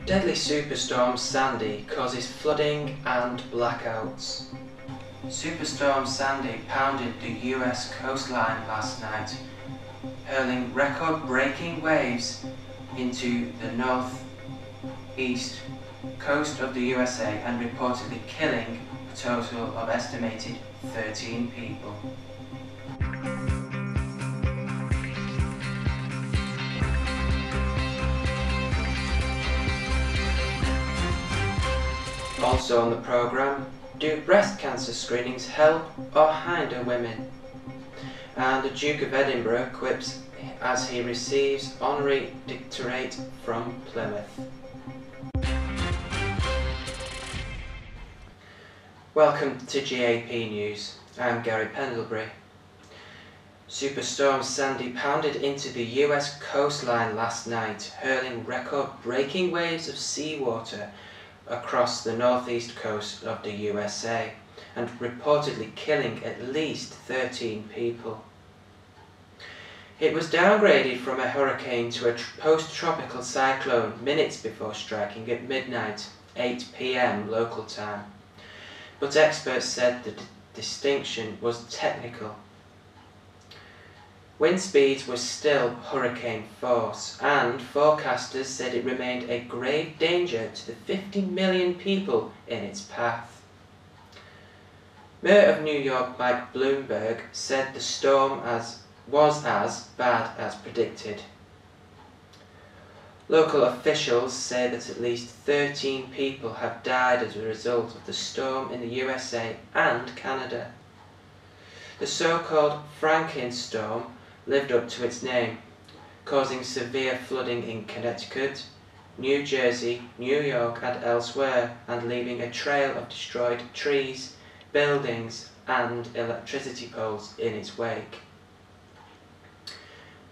Deadly superstorm Sandy causes flooding and blackouts. Superstorm Sandy pounded the US coastline last night, hurling record-breaking waves into the northeast coast of the USA and reportedly killing a total of estimated 13 people. Also on the programme, do breast cancer screenings help or hinder women? And the Duke of Edinburgh quips as he receives honorary doctorate from Plymouth. Welcome to GAP News. I'm Gary Pendlebury. Superstorm Sandy pounded into the US coastline last night, hurling record-breaking waves of seawater across the northeast coast of the USA and reportedly killing at least 13 people. It was downgraded from a hurricane to a post-tropical cyclone minutes before striking at midnight, 8 p.m. local time. But experts said the distinction was technical. Wind speeds were still hurricane force, and forecasters said it remained a grave danger to the 50 million people in its path. Mayor of New York Mike Bloomberg said the storm was as bad as predicted. Local officials say that at least 13 people have died as a result of the storm in the USA and Canada. The so-called Franklin storm lived up to its name, causing severe flooding in Connecticut, New Jersey, New York and elsewhere, and leaving a trail of destroyed trees, buildings and electricity poles in its wake.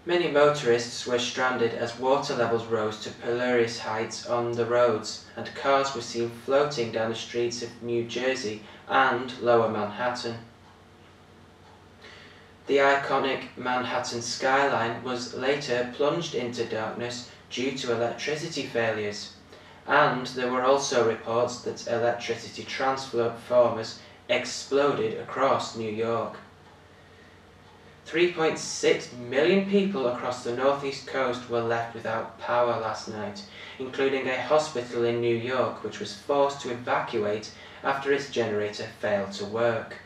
Many motorists were stranded as water levels rose to perilous heights on the roads, and cars were seen floating down the streets of New Jersey and Lower Manhattan. The iconic Manhattan skyline was later plunged into darkness due to electricity failures, and there were also reports that electricity transformers exploded across New York. 3.6 million people across the northeast coast were left without power last night, including a hospital in New York which was forced to evacuate after its generator failed to work.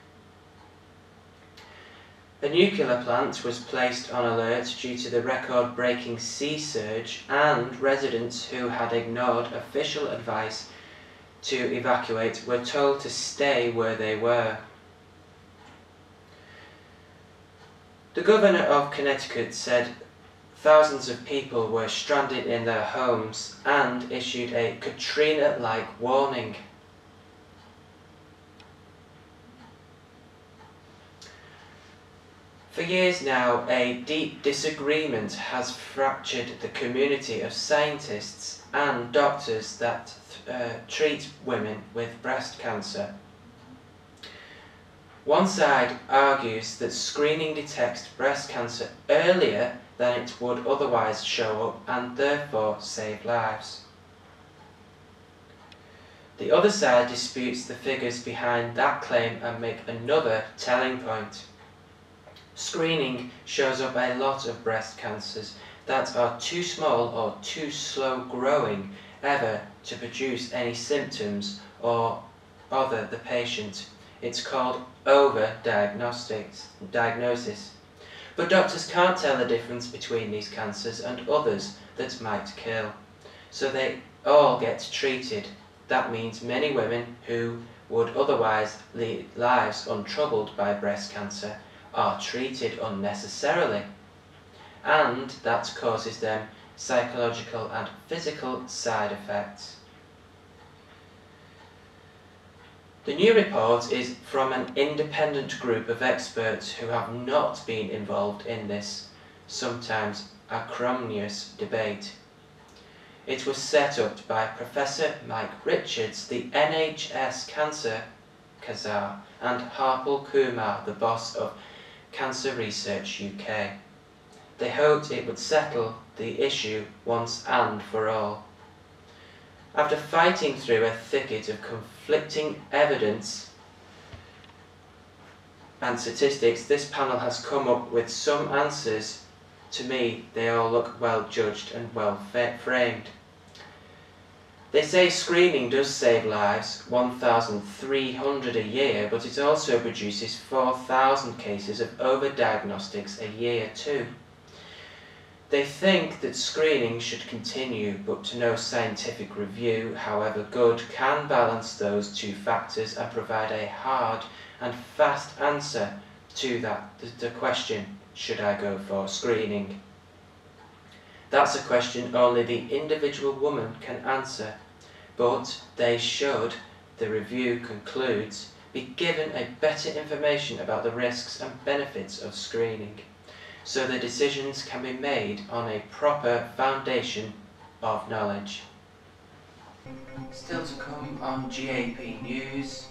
A nuclear plant was placed on alert due to the record-breaking sea surge, and residents who had ignored official advice to evacuate were told to stay where they were. The governor of Connecticut said thousands of people were stranded in their homes and issued a Katrina-like warning. For years now, a deep disagreement has fractured the community of scientists and doctors that treat women with breast cancer. One side argues that screening detects breast cancer earlier than it would otherwise show up and therefore save lives. The other side disputes the figures behind that claim and make another telling point. Screening shows up a lot of breast cancers that are too small or too slow growing ever to produce any symptoms or bother the patient. It's called over-diagnosis. But doctors can't tell the difference between these cancers and others that might kill. So they all get treated. That means many women who would otherwise lead lives untroubled by breast cancer are treated unnecessarily, and that causes them psychological and physical side effects. The new report is from an independent group of experts who have not been involved in this, sometimes acrimonious debate. It was set up by Professor Mike Richards, the NHS Cancer Kazar, and Harpal Kumar, the boss of Cancer Research UK. They hoped it would settle the issue once and for all. After fighting through a thicket of conflicting evidence and statistics, this panel has come up with some answers. To me, they all look well judged and well framed. They say screening does save lives, 1,300 a year, but it also produces 4,000 cases of overdiagnostics a year too. They think that screening should continue, but no scientific review, however good, can balance those two factors and provide a hard and fast answer to the question, should I go for screening? That's a question only the individual woman can answer, but they should, the review concludes, be given a better information about the risks and benefits of screening, so the decisions can be made on a proper foundation of knowledge. Still to come on GAP News.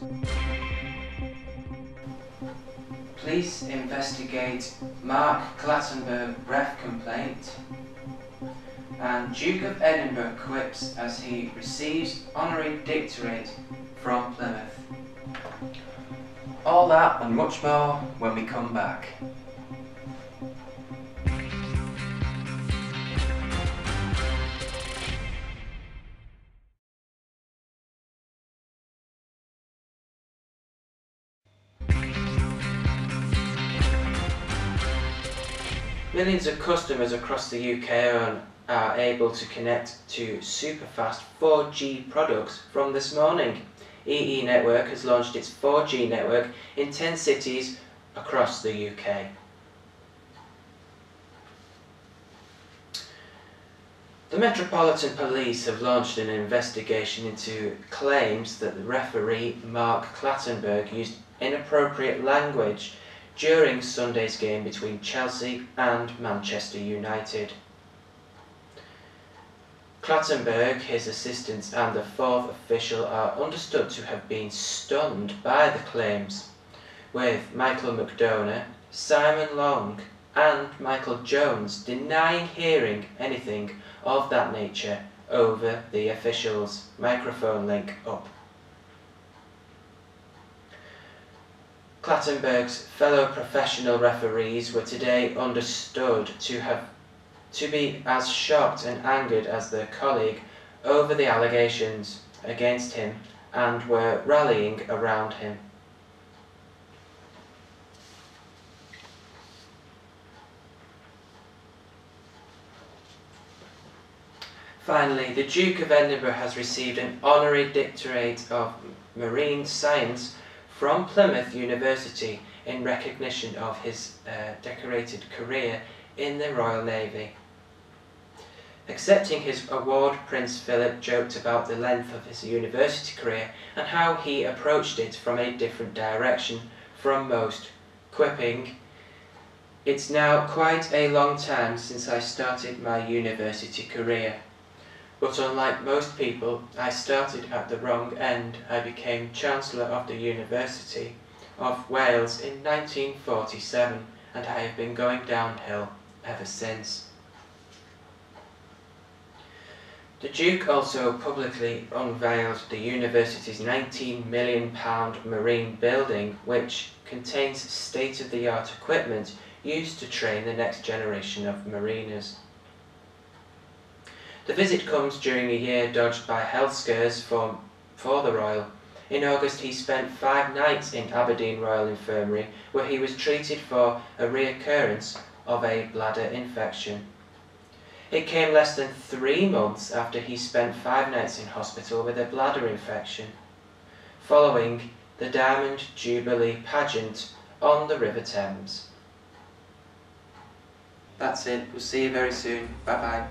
Police investigate Mark Clattenburg breath complaint, and Duke of Edinburgh quips as he receives honorary doctorate from Plymouth. All that and much more when we come back. Millions of customers across the UK are able to connect to superfast 4G products from this morning. EE Network has launched its 4G network in 10 cities across the UK. The Metropolitan Police have launched an investigation into claims that the referee Mark Clattenburg used inappropriate language during Sunday's game between Chelsea and Manchester United. Clattenburg, his assistants and the fourth official are understood to have been stunned by the claims, with Michael McDonough, Simon Long and Michael Jones denying hearing anything of that nature over the official's microphone link up. Clattenburg's fellow professional referees were today understood to be as shocked and angered as their colleague over the allegations against him and were rallying around him. Finally, the Duke of Edinburgh has received an honorary doctorate of marine science from Plymouth University in recognition of his decorated career in the Royal Navy. Accepting his award, Prince Philip joked about the length of his university career and how he approached it from a different direction from most, quipping, "It's now quite a long time since I started my university career. But unlike most people, I started at the wrong end. I became Chancellor of the University of Wales in 1947 and I have been going downhill ever since." The Duke also publicly unveiled the university's £19 million marine building, which contains state-of-the-art equipment used to train the next generation of mariners. The visit comes during a year dogged by health scares for the Royal. In August he spent 5 nights in Aberdeen Royal Infirmary where he was treated for a reoccurrence of a bladder infection. It came less than 3 months after he spent 5 nights in hospital with a bladder infection, following the Diamond Jubilee pageant on the River Thames. That's it. We'll see you very soon. Bye bye.